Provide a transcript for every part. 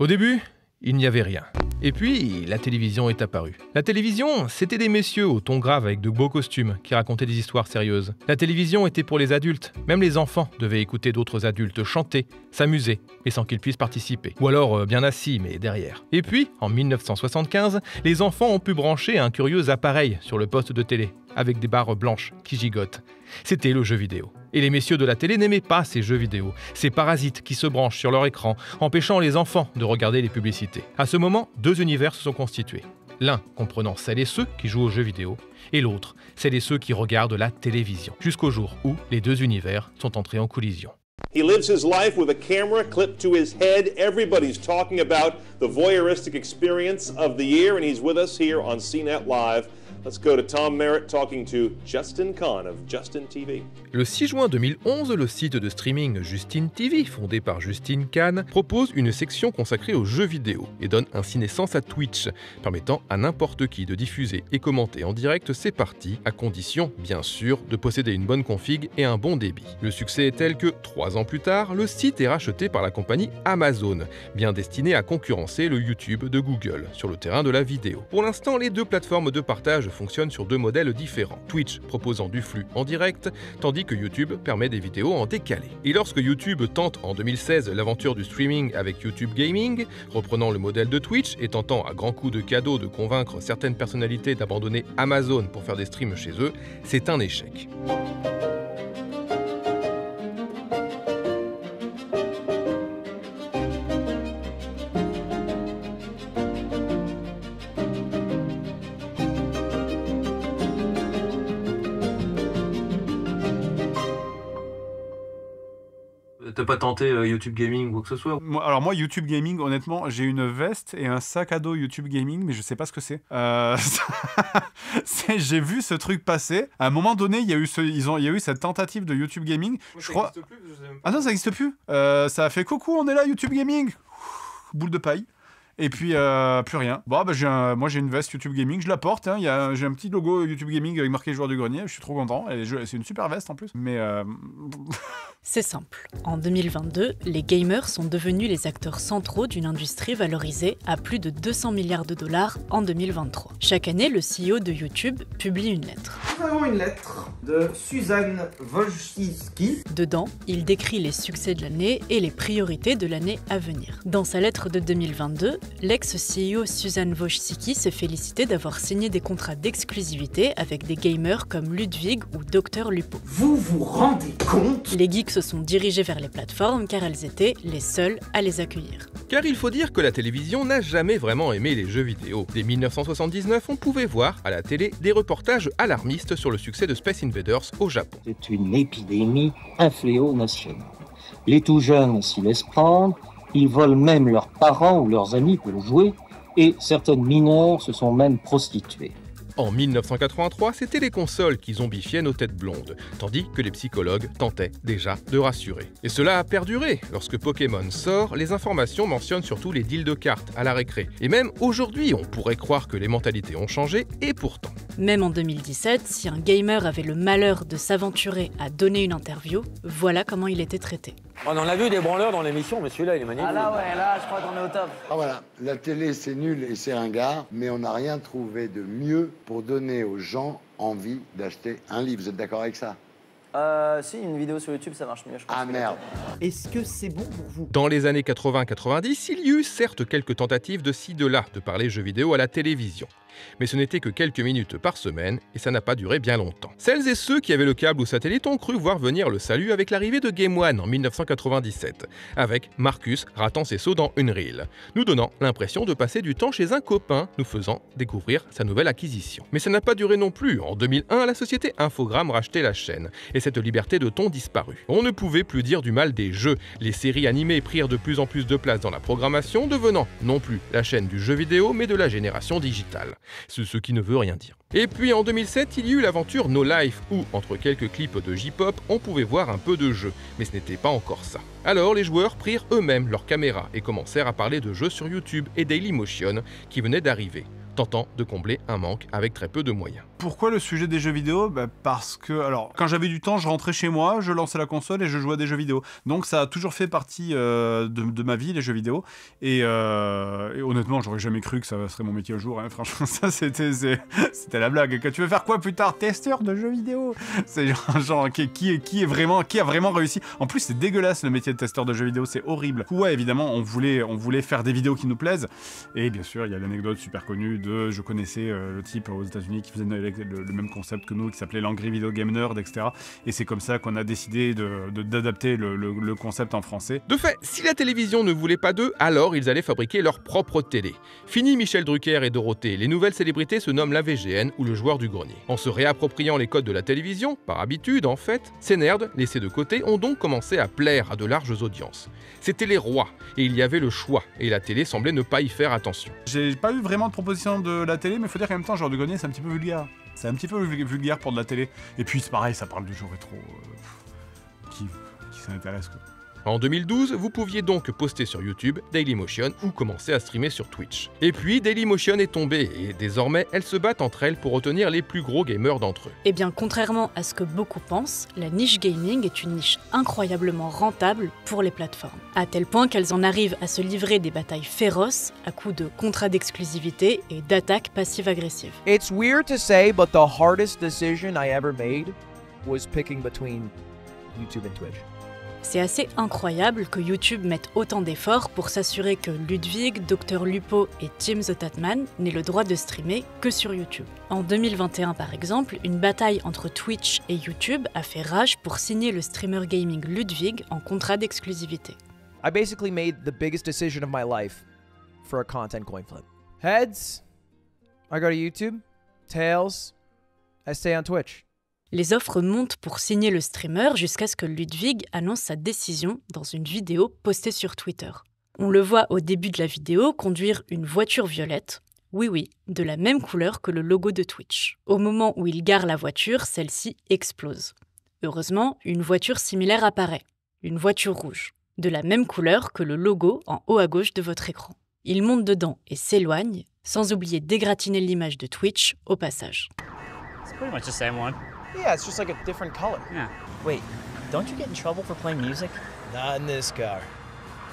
Au début, il n'y avait rien. Et puis, la télévision est apparue. La télévision, c'était des messieurs au ton grave avec de beaux costumes qui racontaient des histoires sérieuses. La télévision était pour les adultes. Même les enfants devaient écouter d'autres adultes chanter, s'amuser, mais sans qu'ils puissent participer. Ou alors bien assis, mais derrière. Et puis, en 1975, les enfants ont pu brancher un curieux appareil sur le poste de télé, avec des barres blanches qui gigotent. C'était le jeu vidéo. Et les messieurs de la télé n'aimaient pas ces jeux vidéo, ces parasites qui se branchent sur leur écran, empêchant les enfants de regarder les publicités. À ce moment, deux univers se sont constitués. L'un comprenant celles et ceux qui jouent aux jeux vidéo, et l'autre, celles et ceux qui regardent la télévision. Jusqu'au jour où les deux univers sont entrés en collision. He lives his life with a camera clipped to his head. Everybody's talking about the voyeuristic experience of the year, and he's with us here on CNET Live. Let's go to Tom Merritt talking to Justin Kan of Justin TV. Le 6 juin 2011, le site de streaming Justin TV, fondé par Justin Kan, propose une section consacrée aux jeux vidéo et donne ainsi naissance à Twitch, permettant à n'importe qui de diffuser et commenter en direct ses parties, à condition, bien sûr, de posséder une bonne config et un bon débit. Le succès est tel que, 3 ans plus tard, le site est racheté par la compagnie Amazon, bien destinée à concurrencer le YouTube de Google sur le terrain de la vidéo. Pour l'instant, les deux plateformes de partage fonctionnent sur deux modèles différents. Twitch proposant du flux en direct, tandis que YouTube permet des vidéos en décalé. Et lorsque YouTube tente en 2016 l'aventure du streaming avec YouTube Gaming, reprenant le modèle de Twitch et tentant à grands coups de cadeaux de convaincre certaines personnalités d'abandonner Amazon pour faire des streams chez eux, c'est un échec. T'as pas tenté YouTube Gaming ou quoi que ce soit? Moi, YouTube Gaming, honnêtement, j'ai une veste et un sac à dos YouTube Gaming, mais je sais pas ce que c'est. J'ai vu ce truc passer. À un moment donné, il y a eu cette tentative de YouTube Gaming. Je crois. Plus, je sais même pas. Ah non, ça n'existe plus. Ça a fait coucou, on est là, YouTube Gaming. Boule de paille. Et puis, plus rien. Bon, bah, moi, j'ai une veste YouTube Gaming, je la porte. Hein, j'ai un petit logo YouTube Gaming avec marqué joueur du grenier. Je suis trop content. C'est une super veste en plus. Mais. C'est simple. En 2022, les gamers sont devenus les acteurs centraux d'une industrie valorisée à plus de 200 milliards de dollars en 2023. Chaque année, le CEO de YouTube publie une lettre. Nous avons une lettre de Suzanne Wojcicki. Dedans, il décrit les succès de l'année et les priorités de l'année à venir. Dans sa lettre de 2022, l'ex-CEO Suzanne Wojcicki se félicitait d'avoir signé des contrats d'exclusivité avec des gamers comme Ludwig ou Dr Lupo. Vous vous rendez compte? Les geeks se sont dirigés vers les plateformes car elles étaient les seules à les accueillir. Car il faut dire que la télévision n'a jamais vraiment aimé les jeux vidéo. Dès 1979, on pouvait voir à la télé des reportages alarmistes sur le succès de Space Invaders au Japon. C'est une épidémie, un fléau national. Les tout jeunes s'y laissent prendre, ils volent même leurs parents ou leurs amis pour jouer, et certaines mineures se sont même prostituées. En 1983, c'était les consoles qui zombifiaient nos têtes blondes, tandis que les psychologues tentaient déjà de rassurer. Et cela a perduré. Lorsque Pokémon sort, les informations mentionnent surtout les deals de cartes à la récré. Et même aujourd'hui, on pourrait croire que les mentalités ont changé, et pourtant. Même en 2017, si un gamer avait le malheur de s'aventurer à donner une interview, voilà comment il était traité. On en a vu des branleurs dans l'émission, mais celui-là, il est magnifique. Ah là, ouais, là, je crois qu'on est au top. Ah voilà, la télé c'est nul et c'est ringard, mais on n'a rien trouvé de mieux pour donner aux gens envie d'acheter un livre. Vous êtes d'accord avec ça? Si, une vidéo sur YouTube, ça marche mieux, je pense. Ah merde. Est-ce que c'est bon pour vous? Dans les années 80-90, il y eut certes quelques tentatives de ci de là de parler jeux vidéo à la télévision. Mais ce n'était que quelques minutes par semaine et ça n'a pas duré bien longtemps. Celles et ceux qui avaient le câble ou satellite ont cru voir venir le salut avec l'arrivée de Game One en 1997, avec Marcus ratant ses sauts dans Unreal, nous donnant l'impression de passer du temps chez un copain, nous faisant découvrir sa nouvelle acquisition. Mais ça n'a pas duré non plus. En 2001, la société Infogrames rachetait la chaîne et cette liberté de ton disparut. On ne pouvait plus dire du mal des jeux. Les séries animées prirent de plus en plus de place dans la programmation, devenant non plus la chaîne du jeu vidéo mais de la génération digitale. Ce qui ne veut rien dire. Et puis en 2007, il y eut l'aventure No Life, où, entre quelques clips de J-pop, on pouvait voir un peu de jeu, mais ce n'était pas encore ça. Alors les joueurs prirent eux-mêmes leur caméra et commencèrent à parler de jeux sur YouTube et Dailymotion qui venaient d'arriver. tentant de combler un manque avec très peu de moyens. Pourquoi le sujet des jeux vidéo ? Parce que, alors, quand j'avais du temps, je rentrais chez moi, je lançais la console et je jouais à des jeux vidéo. Donc ça a toujours fait partie de ma vie, les jeux vidéo. Et honnêtement, j'aurais jamais cru que ça serait mon métier un jour. Hein. Franchement, ça, c'était la blague. Que tu veux faire quoi plus tard ? Testeur de jeux vidéo ? C'est genre qui a vraiment réussi. En plus, c'est dégueulasse le métier de testeur de jeux vidéo, c'est horrible. Ouais, évidemment, on voulait faire des vidéos qui nous plaisent. Et bien sûr, il y a l'anecdote super connue je connaissais le type aux États-Unis qui faisait le même concept que nous, qui s'appelait l'Angry Video Game Nerd, etc. Et c'est comme ça qu'on a décidé d'adapter le concept en français. De fait, si la télévision ne voulait pas d'eux, alors ils allaient fabriquer leur propre télé. Fini Michel Drucker et Dorothée, les nouvelles célébrités se nomment la VGN ou le joueur du grenier. En se réappropriant les codes de la télévision, par habitude en fait, ces nerds, laissés de côté, ont donc commencé à plaire à de larges audiences. C'était les rois, et il y avait le choix, et la télé semblait ne pas y faire attention. J'ai pas eu vraiment de proposition de la télé, mais il faut dire qu'en même temps, Joueur du grenier, c'est un petit peu vulgaire. C'est un petit peu vulgaire pour de la télé. Et puis c'est pareil, ça parle de jeux rétro. Qui s'intéresse quoi. En 2012, vous pouviez donc poster sur YouTube, Dailymotion ou commencer à streamer sur Twitch. Et puis Dailymotion est tombée et désormais elles se battent entre elles pour retenir les plus gros gamers d'entre eux. Eh bien, contrairement à ce que beaucoup pensent, la niche gaming est une niche incroyablement rentable pour les plateformes. À tel point qu'elles en arrivent à se livrer des batailles féroces à coups de contrats d'exclusivité et d'attaques passives-agressives. It's weird to say, but the hardest decision I ever made was picking between YouTube and Twitch. C'est assez incroyable que YouTube mette autant d'efforts pour s'assurer que Ludwig, Dr Lupo et Tim the Tatman n'aient le droit de streamer que sur YouTube. En 2021 par exemple, une bataille entre Twitch et YouTube a fait rage pour signer le streamer gaming Ludwig en contrat d'exclusivité. I basically made the biggest decision of my life for a content coin flip. Heads, I go to YouTube. Tails, I stay on Twitch. Les offres montent pour signer le streamer jusqu'à ce que Ludwig annonce sa décision dans une vidéo postée sur Twitter. On le voit au début de la vidéo conduire une voiture violette, oui, de la même couleur que le logo de Twitch. Au moment où il gare la voiture, celle-ci explose. Heureusement, une voiture similaire apparaît, une voiture rouge, de la même couleur que le logo en haut à gauche de votre écran. Il monte dedans et s'éloigne, sans oublier d'égratigner l'image de Twitch au passage. It's pretty much the same one. Yeah, it's just like a different color. Yeah. Wait, don't you get in trouble for playing music? Not in this car.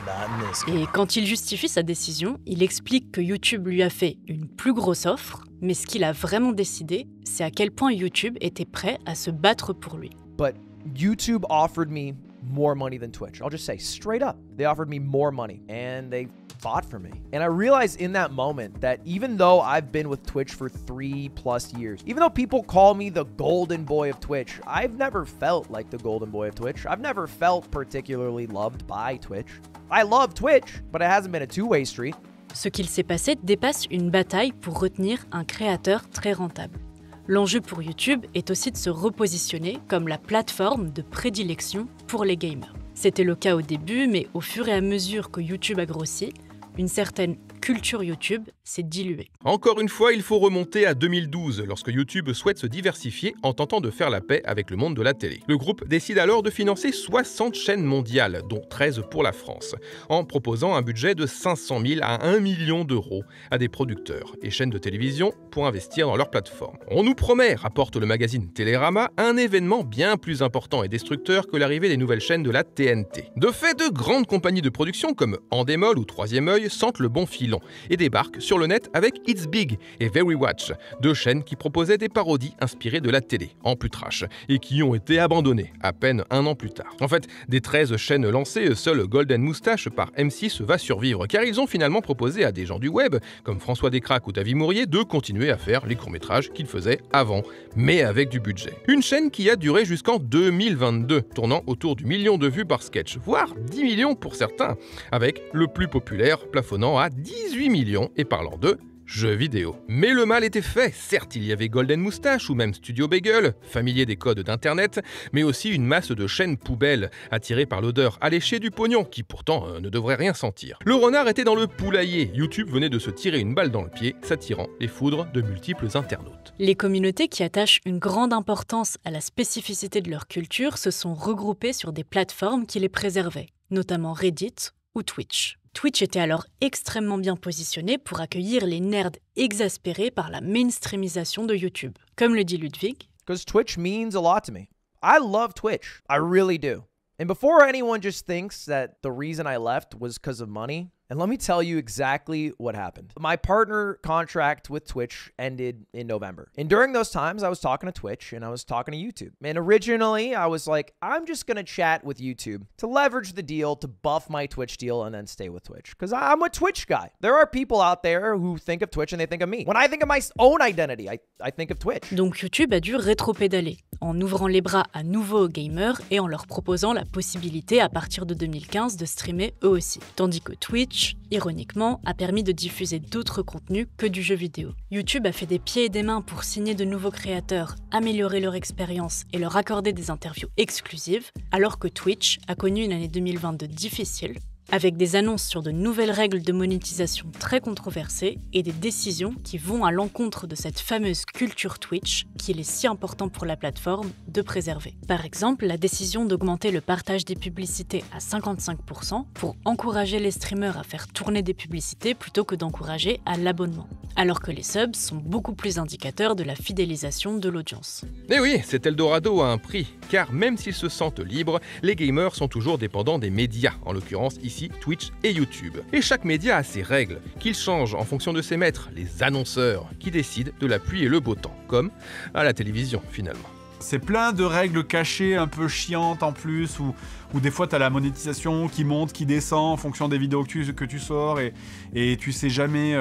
Not in this car. Et quand il justifie sa décision, il explique que YouTube lui a fait une plus grosse offre, mais ce qu'il a vraiment décidé, c'est à quel point YouTube était prêt à se battre pour lui. But YouTube offered me more money than Twitch. I'll just say straight up. They offered me more money and they fought for me. And I realized in that moment that even though I've been with Twitch for 3+ years, even though people call me the golden boy of Twitch, I've never felt like the golden boy of Twitch. I've never felt particularly loved by Twitch. I love Twitch, but it hasn't been a two-way street. Ce qu'il s'est passé dépasse une bataille pour retenir un créateur très rentable. L'enjeu pour YouTube est aussi de se repositionner comme la plateforme de prédilection pour les gamers. C'était le cas au début, mais au fur et à mesure que YouTube a grossi, une certaine culture YouTube s'est diluée. Encore une fois, il faut remonter à 2012, lorsque YouTube souhaite se diversifier en tentant de faire la paix avec le monde de la télé. Le groupe décide alors de financer 60 chaînes mondiales, dont 13 pour la France, en proposant un budget de 500 000 à 1 million d'euros à des producteurs et chaînes de télévision pour investir dans leur plateforme. On nous promet, rapporte le magazine Télérama, un événement bien plus important et destructeur que l'arrivée des nouvelles chaînes de la TNT. De fait, de grandes compagnies de production comme Endemol ou Troisième Œil sentent le bon filon et débarquent sur le net avec It's Big et Very Watch, deux chaînes qui proposaient des parodies inspirées de la télé, en plus trash, et qui ont été abandonnées à peine un an plus tard. En fait, des 13 chaînes lancées, seul Golden Moustache par M6 va survivre, car ils ont finalement proposé à des gens du web, comme François Descraques ou David Mourier, de continuer à faire les courts-métrages qu'ils faisaient avant, mais avec du budget. Une chaîne qui a duré jusqu'en 2022, tournant autour du million de vues par sketch, voire 10 millions pour certains, avec le plus populaire plafonnant à 18 millions et parlant de jeux vidéo. Mais le mal était fait. Certes, il y avait Golden Moustache ou même Studio Bagel, familier des codes d'internet, mais aussi une masse de chaînes poubelles, attirées par l'odeur alléchée du pognon, qui pourtant ne devrait rien sentir. Le renard était dans le poulailler. YouTube venait de se tirer une balle dans le pied, s'attirant les foudres de multiples internautes. Les communautés qui attachent une grande importance à la spécificité de leur culture se sont regroupées sur des plateformes qui les préservaient, notamment Reddit ou Twitch. Twitch était alors extrêmement bien positionné pour accueillir les nerds exaspérés par la mainstreamisation de YouTube. Comme le dit Ludwig, because Twitch means a lot to me. I love Twitch. I really do. And before anyone just thinks that the reason I left was because of money, and let me tell you exactly what happened. My partner contract with Twitch ended in November. And during those times, I was talking to Twitch and I was talking to YouTube. And originally, I was like, I'm just going to chat with YouTube to leverage the deal to buff my Twitch deal and then stay with Twitch. Because I'm a Twitch guy. There are people out there who think of Twitch and they think of me. When I think of my own identity, I think of Twitch. Donc YouTube a dû rétropédaler, en ouvrant les bras à nouveaux gamers et en leur proposant la possibilité à partir de 2015 de streamer eux aussi. Tandis que Twitch, ironiquement, a permis de diffuser d'autres contenus que du jeu vidéo. YouTube a fait des pieds et des mains pour signer de nouveaux créateurs, améliorer leur expérience et leur accorder des interviews exclusives, alors que Twitch a connu une année 2022 difficile, avec des annonces sur de nouvelles règles de monétisation très controversées et des décisions qui vont à l'encontre de cette fameuse culture Twitch qu'il est si important pour la plateforme de préserver. Par exemple, la décision d'augmenter le partage des publicités à 55% pour encourager les streamers à faire tourner des publicités plutôt que d'encourager à l'abonnement, alors que les subs sont beaucoup plus indicateurs de la fidélisation de l'audience. Et oui, cet Eldorado a un prix, car même s'ils se sentent libres, les gamers sont toujours dépendants des médias, en l'occurrence ici Twitch et YouTube. Et chaque média a ses règles, qu'il change en fonction de ses maîtres, les annonceurs, qui décident de la pluie et le beau temps, comme à la télévision finalement. C'est plein de règles cachées un peu chiantes en plus, où des fois t'as la monétisation qui monte, qui descend en fonction des vidéos que tu sors et tu sais jamais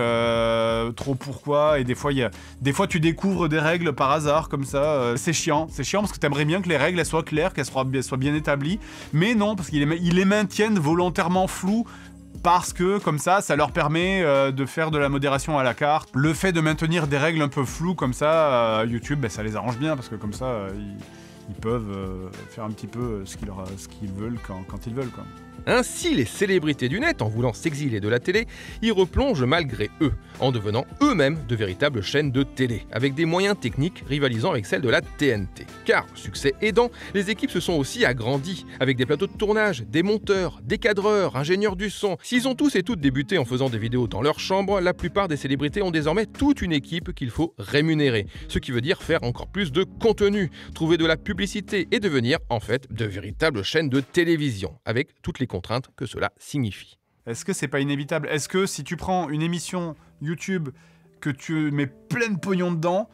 trop pourquoi, et des fois tu découvres des règles par hasard comme ça, c'est chiant parce que t'aimerais bien que les règles elles soient claires, qu'elles soient bien établies, mais non, parce qu'ils les maintiennent volontairement floues, parce que comme ça leur permet de faire de la modération à la carte. Le fait de maintenir des règles un peu floues comme ça, YouTube, ça les arrange bien, parce que comme ça, ils peuvent faire un petit peu ce qu'ils veulent quand ils veulent, quoi. Ainsi, les célébrités du net, en voulant s'exiler de la télé, y replongent malgré eux, en devenant eux-mêmes de véritables chaînes de télé, avec des moyens techniques rivalisant avec celles de la TNT. Car, succès aidant, les équipes se sont aussi agrandies, avec des plateaux de tournage, des monteurs, des cadreurs, ingénieurs du son. S'ils ont tous et toutes débuté en faisant des vidéos dans leur chambre, la plupart des célébrités ont désormais toute une équipe qu'il faut rémunérer, ce qui veut dire faire encore plus de contenu, trouver de la publicité et devenir en fait de véritables chaînes de télévision, avec toutes les contraintes que cela signifie. Est-ce que c'est pas inévitable? Est-ce que si tu prends une émission YouTube que tu mets plein de pognon dedans,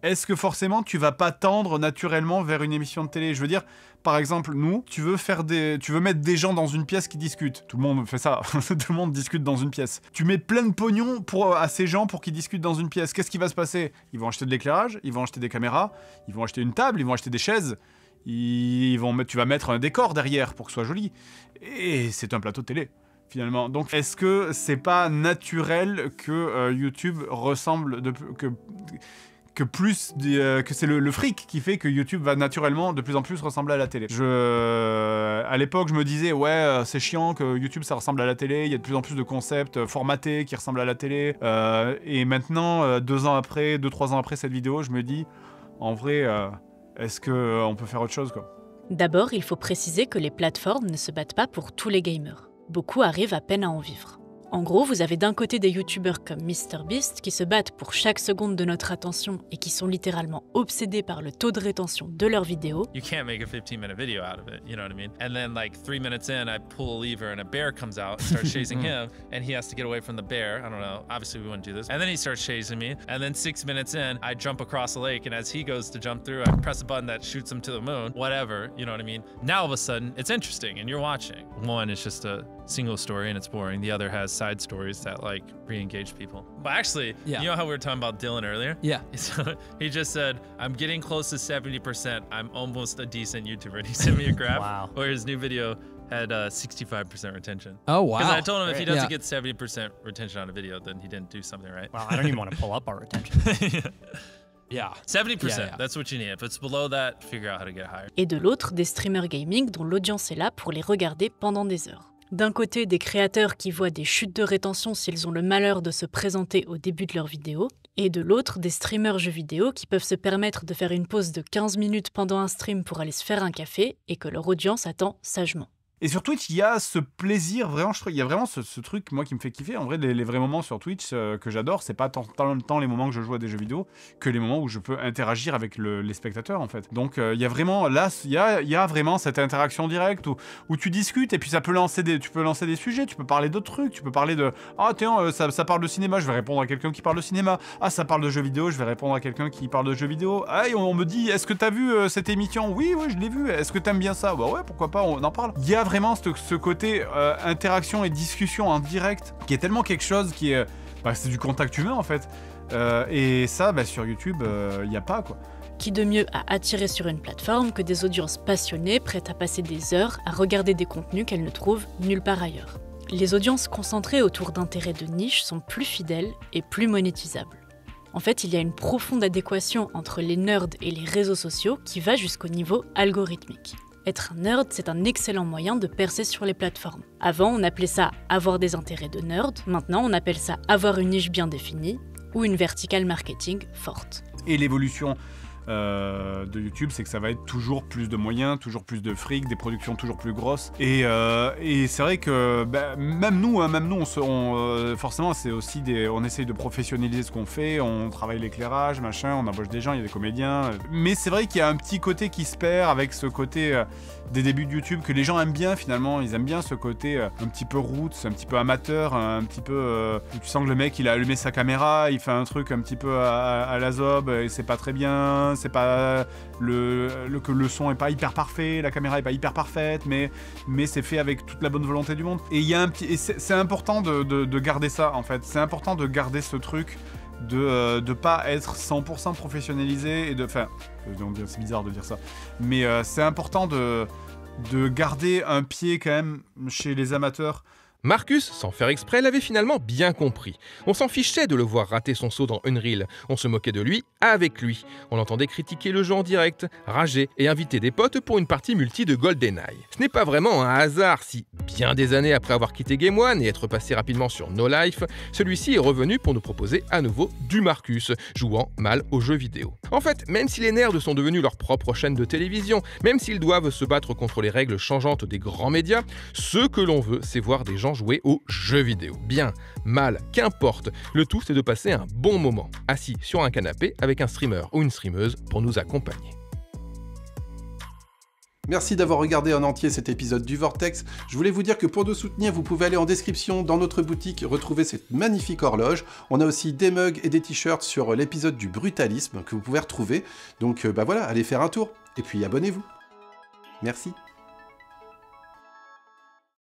est-ce que forcément tu vas pas tendre naturellement vers une émission de télé? Je veux dire, par exemple, nous, tu veux mettre des gens dans une pièce qui discutent. Tout le monde fait ça. Tout le monde discute dans une pièce. Tu mets plein de pognon à ces gens pour qu'ils discutent dans une pièce. Qu'est-ce qui va se passer? Ils vont acheter de l'éclairage, ils vont acheter des caméras, ils vont acheter une table, ils vont acheter des chaises. Tu vas mettre un décor derrière pour que ce soit joli. Et c'est un plateau de télé, finalement. Donc, est-ce que c'est pas naturel que YouTube ressemble... que c'est le fric qui fait que YouTube va naturellement de plus en plus ressembler à la télé. À l'époque, je me disais, ouais, c'est chiant que YouTube ça ressemble à la télé, il y a de plus en plus de concepts formatés qui ressemblent à la télé. Et maintenant, 2-3 ans après cette vidéo, je me dis, en vrai... est-ce qu'on peut faire autre chose, quoi? D'abord, il faut préciser que les plateformes ne se battent pas pour tous les gamers. Beaucoup arrivent à peine à en vivre. En gros, vous avez d'un côté des youtubeurs comme MrBeast qui se battent pour chaque seconde de notre attention et qui sont littéralement obsédés par le taux de rétention de leurs vidéos. You can't make a 15-minute video out of it, you know what I mean? And then like 3 minutes in, I pull a lever and a bear comes out and starts chasing him and he has to get away from the bear. I don't know, obviously we wouldn't do this. And then he starts chasing me and then 6 minutes in, I jump across the lake and as he goes to jump through, I press a button that shoots him to the moon, whatever, you know what I mean? Now all of a sudden, it's interesting and you're watching. One is just a single story and it's boring. The other has side stories that like re-engage people. But actually, you know how we were talking about Dylan earlier? Yeah. So he just said, I'm getting close to 70%. I'm almost a decent YouTuber. And he sent me a graph where his new video had 65% retention. Oh, wow. Because I told him if he doesn't get 70% retention on a video, then he didn't do something right. Wow, I don't even want to pull up our retention. Yeah, 70%, that's what you need. If it's below that, figure out how to get higher. Et de l'autre, des streamers gaming dont l'audience est là pour les regarder pendant des heures. D'un côté, des créateurs qui voient des chutes de rétention s'ils ont le malheur de se présenter au début de leur vidéo, et de l'autre, des streamers jeux vidéo qui peuvent se permettre de faire une pause de 15 minutes pendant un stream pour aller se faire un café et que leur audience attend sagement. Et sur Twitch, il y a ce plaisir, vraiment, je trouve, il y a vraiment ce truc, moi, qui me fait kiffer. En vrai, les vrais moments sur Twitch que j'adore, c'est pas tant les moments que je joue à des jeux vidéo que les moments où je peux interagir avec les spectateurs, en fait. Donc, il y a vraiment, là, il y a vraiment cette interaction directe où tu discutes et puis tu peux lancer des sujets, tu peux parler d'autres trucs, tu peux parler de « Ah, tiens, ça parle de cinéma, je vais répondre à quelqu'un qui parle de cinéma. Ah, ça parle de jeux vidéo, je vais répondre à quelqu'un qui parle de jeux vidéo. Ah, et on me dit, est-ce que t'as vu cette émission? Oui, je l'ai vu. Est-ce que t'aimes bien ça? Bah ouais, pourquoi pas, on en parle. » Il y a vraiment ce côté interaction et discussion en direct qui est tellement quelque chose qui est... c'est du contact humain, en fait. Et ça, sur YouTube, il n'y a pas, quoi. Qui de mieux à attirer sur une plateforme que des audiences passionnées prêtes à passer des heures à regarder des contenus qu'elles ne trouvent nulle part ailleurs. Les audiences concentrées autour d'intérêts de niche sont plus fidèles et plus monétisables. En fait, il y a une profonde adéquation entre les nerds et les réseaux sociaux qui va jusqu'au niveau algorithmique. Être un nerd, c'est un excellent moyen de percer sur les plateformes. Avant, on appelait ça avoir des intérêts de nerd, maintenant on appelle ça avoir une niche bien définie ou une verticale marketing forte. Et l'évolution de YouTube, c'est que ça va être toujours plus de moyens, toujours plus de fric, des productions toujours plus grosses. Et c'est vrai que même nous, forcément, c'est aussi on essaye de professionnaliser ce qu'on fait, on travaille l'éclairage, machin, on embauche des gens, il y a des comédiens. Mais c'est vrai qu'il y a un petit côté qui se perd avec ce côté des débuts de YouTube que les gens aiment bien finalement. Ils aiment bien ce côté un petit peu roots, un petit peu amateur, un petit peu où tu sens que le mec il a allumé sa caméra, il fait un truc un petit peu à la zob et c'est pas très bien. C'est pas que le son est pas hyper parfait, la caméra est pas hyper parfaite, mais c'est fait avec toute la bonne volonté du monde. Et il y a c'est important de garder ça, en fait. C'est important de garder ce truc de pas être 100% professionnalisé et c'est bizarre de dire ça, mais c'est important de garder un pied quand même chez les amateurs. Marcus, sans faire exprès, l'avait finalement bien compris. On s'en fichait de le voir rater son saut dans Unreal. On se moquait de lui avec lui. On l'entendait critiquer le jeu en direct, rager et inviter des potes pour une partie multi de GoldenEye. Ce n'est pas vraiment un hasard si, bien des années après avoir quitté Game One et être passé rapidement sur No Life, celui-ci est revenu pour nous proposer à nouveau du Marcus, jouant mal aux jeux vidéo. En fait, même si les nerds sont devenus leur propre chaîne de télévision, même s'ils doivent se battre contre les règles changeantes des grands médias, ce que l'on veut, c'est voir des gens jouer aux jeux vidéo. Bien, mal, qu'importe, le tout c'est de passer un bon moment, assis sur un canapé avec un streamer ou une streameuse pour nous accompagner. Merci d'avoir regardé en entier cet épisode du Vortex. Je voulais vous dire que pour nous soutenir, vous pouvez aller en description dans notre boutique retrouver cette magnifique horloge. On a aussi des mugs et des t-shirts sur l'épisode du brutalisme que vous pouvez retrouver. Donc voilà, allez faire un tour et puis abonnez-vous. Merci.